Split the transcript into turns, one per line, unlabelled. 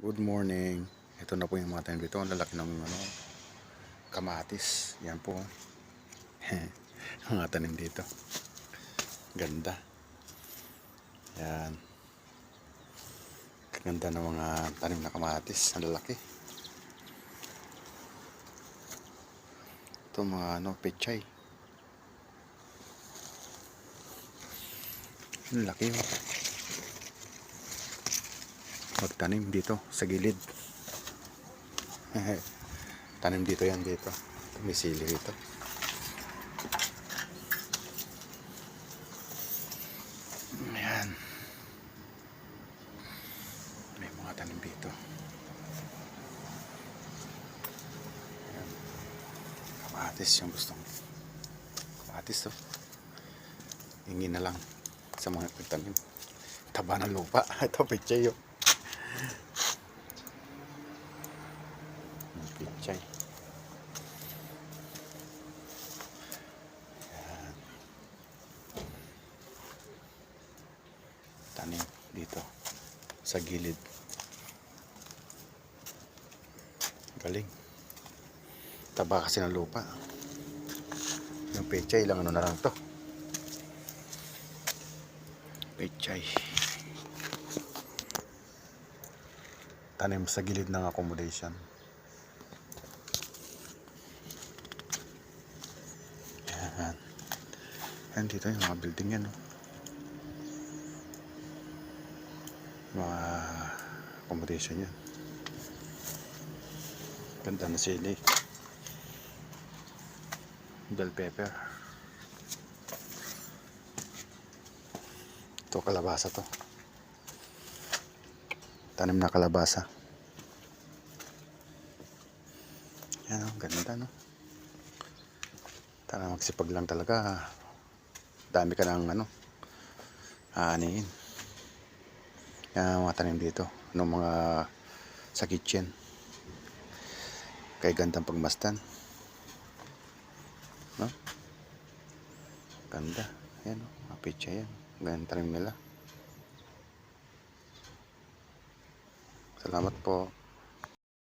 Good morning. Ito na po yung mga tanim dito. Ang lalaki ng kamatis. Yan po. Mga tanim dito. Ganda. Yan. Ganda ng mga tanim na kamatis. Ang lalaki. Ito mga pechay. Ang laki. Magtanim dito sa gilid. Tanim dito yan dito. May sili dito. Ayan. May mga tanim dito. Ayan. Kamatis yung gustong. Kamatis to. Hingi na lang sa mga pagtanim. Taba ng lupa. Ito pechay yun. Pechay. Ayan. Tanim dito sa gilid. Galing. Taba kasi ng lupa. Yung pechay lang na lang to. Pechay. Tanim sa gilid ng accommodation. Ayan. Ayan dito yung mga building yan. Mga accommodation yan. Ganda na sili. Bell pepper. Ito kalabasa to. Tanim na kalabasa. Yan o, ganda no. Tara magsipag lang talaga. Dami ka ng aanihin. Yan mga tanim dito. Mga sa kitchen. Kaya gandang pagmastan. No? Ganda. Yan o, mga picture yan. Ganda tanim nila. Salamat po.